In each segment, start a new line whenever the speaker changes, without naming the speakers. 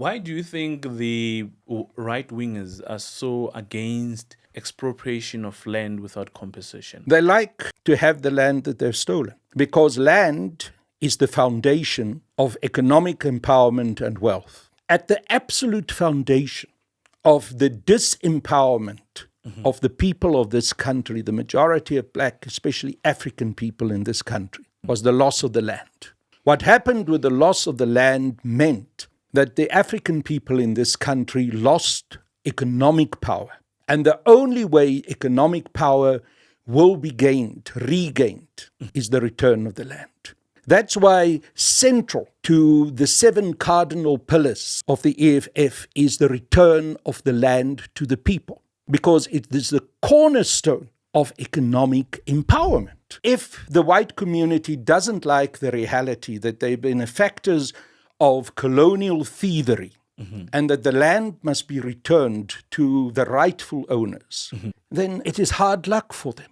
Why do you think the right wingers are so against expropriation of land without compensation?
They like to have the land that they've stolen because land is the foundation of economic empowerment and wealth. At the absolute foundation of the disempowerment of the people of this country, the majority of black, especially African people in this country, was the loss of the land. What happened with the loss of the land meant that the African people in this country lost economic power. And the only way economic power will be regained, is the return of the land. That's why central to the 7 cardinal pillars of the EFF is the return of the land to the people, because it is the cornerstone of economic empowerment. If the white community doesn't like the reality that they're benefactors of colonial thievery, and that the land must be returned to the rightful owners, then it is hard luck for them.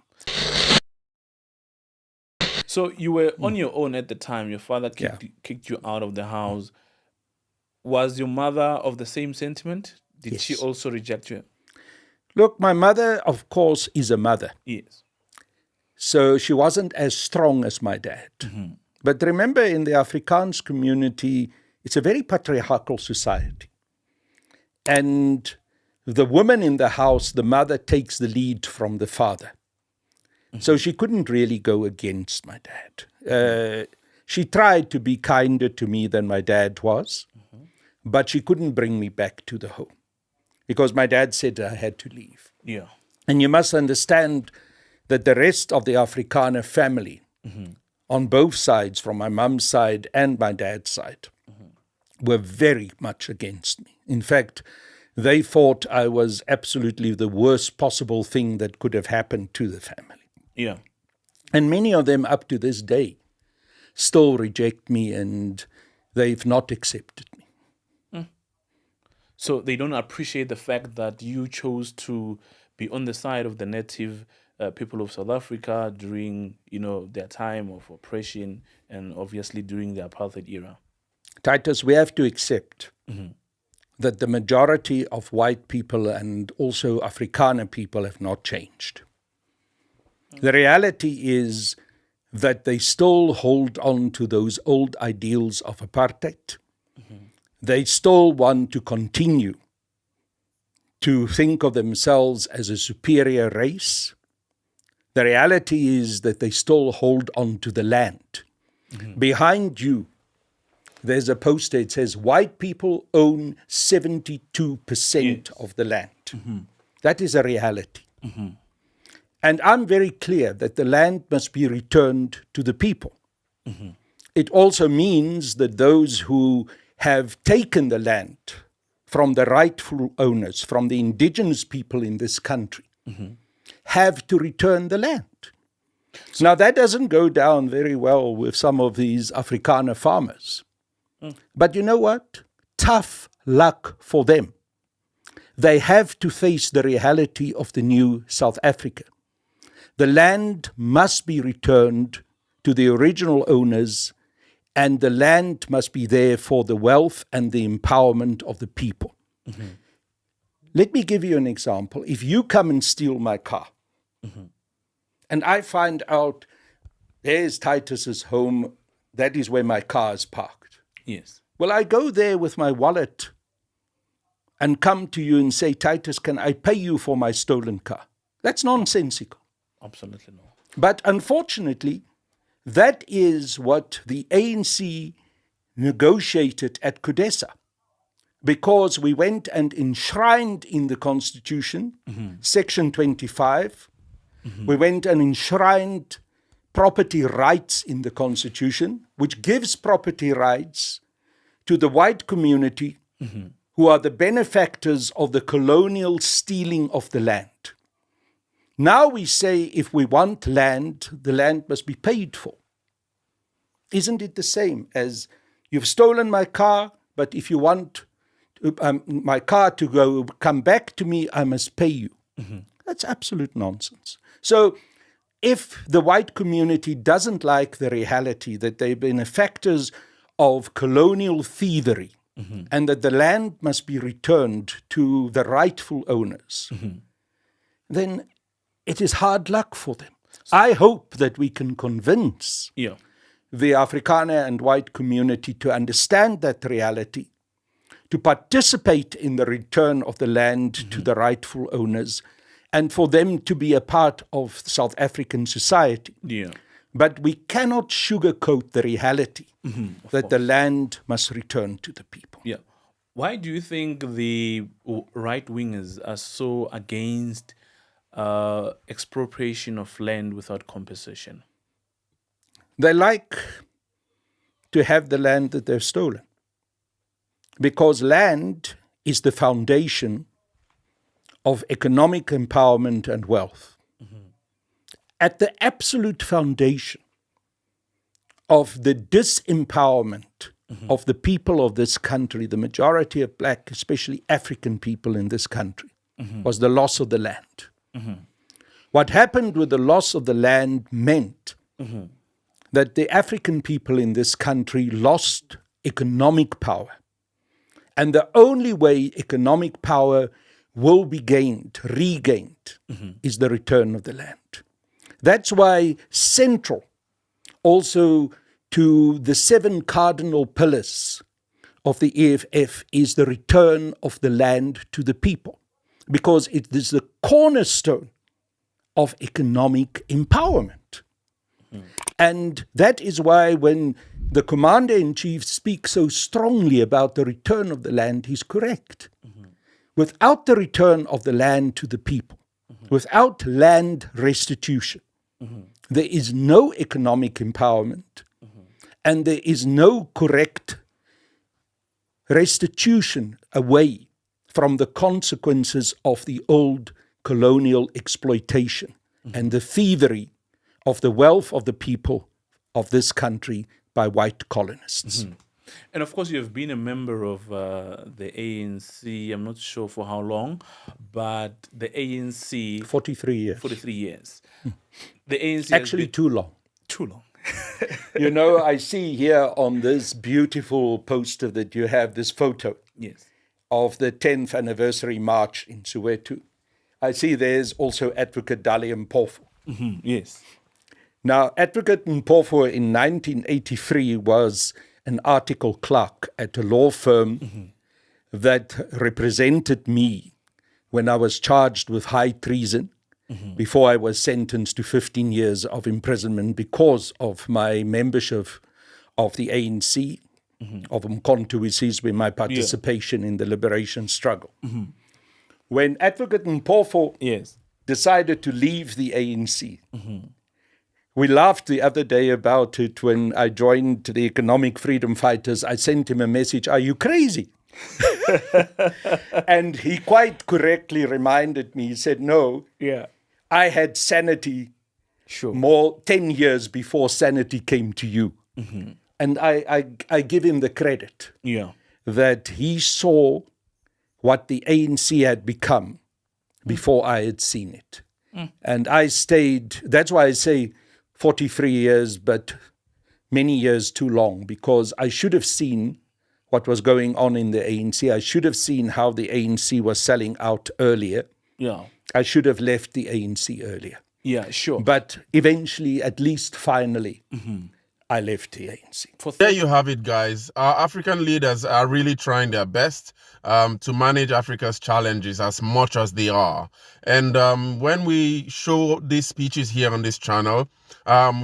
So you were on your own at the time. Your father kicked you out of the house. Was your mother of the same sentiment? Did she also reject you?
Look, my mother, of course, is a mother.
Yes.
So she wasn't as strong as my dad. But remember, in the Afrikaans community, it's a very patriarchal society. And the woman in the house, the mother, takes the lead from the father. So she couldn't really go against my dad. She tried to be kinder to me than my dad was, but she couldn't bring me back to the home because my dad said I had to leave.
Yeah.
And you must understand that the rest of the Afrikaner family, on both sides, from my mum's side and my dad's side, were very much against me. In fact, they thought I was absolutely the worst possible thing that could have happened to the family.
Yeah.
And many of them up to this day still reject me, and they've not accepted me.
So they don't appreciate the fact that you chose to be on the side of the native people of South Africa during, their time of oppression and obviously during the apartheid era.
Titus, we have to accept that the majority of white people and also Afrikaner people have not changed. The reality is that they still hold on to those old ideals of apartheid. They still want to continue to think of themselves as a superior race. The reality is that they still hold on to the land. Behind you, there's a poster. It says, white people own 72% of the land. That is a reality. And I'm very clear that the land must be returned to the people. It also means that those who have taken the land from the rightful owners, from the indigenous people in this country, have to return the land. Now, that doesn't go down very well with some of these Afrikaner farmers. But you know what? Tough luck for them. They have to face the reality of the new South Africa. The land must be returned to the original owners, and the land must be there for the wealth and the empowerment of the people. Let me give you an example. If you come and steal my car, and I find out there's Titus's home, that is where my car is parked.
Yes.
Well, I go there with my wallet and come to you and say, Titus, can I pay you for my stolen car? That's nonsensical.
Absolutely not.
But unfortunately, that is what the ANC negotiated at Kudesa, because we went and enshrined in the Constitution, Section 25. We went and enshrined property rights in the Constitution, which gives property rights to the white community who are the benefactors of the colonial stealing of the land. Now we say if we want land, the land must be paid for. Isn't it the same as you've stolen my car, but if you want my car to come back to me, I must pay you? That's absolute nonsense. So if the white community doesn't like the reality that they've been benefactors of colonial thievery, and that the land must be returned to the rightful owners, then it is hard luck for them. I hope that we can convince
Yeah.
the Afrikaner and white community to understand that reality, to participate in the return of the land to the rightful owners, and for them to be a part of South African society.
Yeah.
But we cannot sugarcoat the reality that the land must return to the people.
Yeah. Why do you think the right wingers are so against expropriation of land without compensation?
They like to have the land that they've stolen, because land is the foundation of economic empowerment and wealth. At the absolute foundation of the disempowerment of the people of this country, the majority of black, especially African people in this country, was the loss of the land. What happened with the loss of the land meant that the African people in this country lost economic power. And the only way economic power will be regained, is the return of the land. That's why central also to the 7 cardinal pillars of the EFF is the return of the land to the people, because it is the cornerstone of economic empowerment. And that is why when the commander-in-chief speaks so strongly about the return of the land, he's correct. Without the return of the land to the people, without land restitution, there is no economic empowerment, and there is no correct restitution away from the consequences of the old colonial exploitation and the thievery of the wealth of the people of this country by white colonists.
And of course, you have been a member of the ANC, I'm not sure for how long, but the ANC...
43 years.
43 years. The ANC...
Actually, too long.
Too long.
You know, I see here on this beautiful poster that you have this photo
Yes.
of the 10th anniversary march in Soweto. I see there's also Advocate Dali Mpofu.
Yes.
Now, Advocate Mpofu in 1983 was an article clerk at a law firm that represented me when I was charged with high treason before I was sentenced to 15 years of imprisonment because of my membership of the ANC, of Umkhonto we Sizwe, my participation in the liberation struggle. When Advocate Mpofu decided to leave the ANC, we laughed the other day about it when I joined the Economic Freedom Fighters. I sent him a message, "Are you crazy?" And he quite correctly reminded me, he said, "No, I had sanity more 10 years before sanity came to you." And I give him the credit that he saw what the ANC had become before I had seen it. And I stayed, that's why I say 43 years, but many years too long, because I should have seen what was going on in the ANC. I should have seen how the ANC was selling out earlier. I should have left the ANC earlier. But eventually, at least finally, I left the ANC.
There you have it, guys. Our African leaders are really trying their best to manage Africa's challenges as much as they are. And when we show these speeches here on this channel,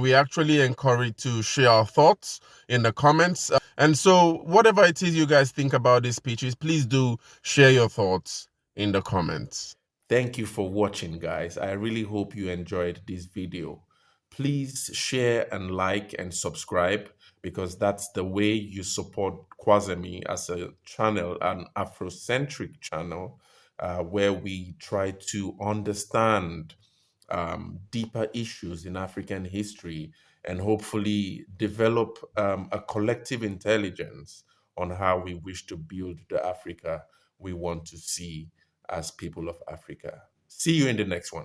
we actually encourage to share our thoughts in the comments. And so whatever it is you guys think about these speeches, please do share your thoughts in the comments.
Thank you for watching, guys. I really hope you enjoyed this video. Please share and like and subscribe, because that's the way you support Kwazemi as a channel, an Afrocentric channel, where we try to understand deeper issues in African history and hopefully develop a collective intelligence on how we wish to build the Africa we want to see as people of Africa. See you in the next one.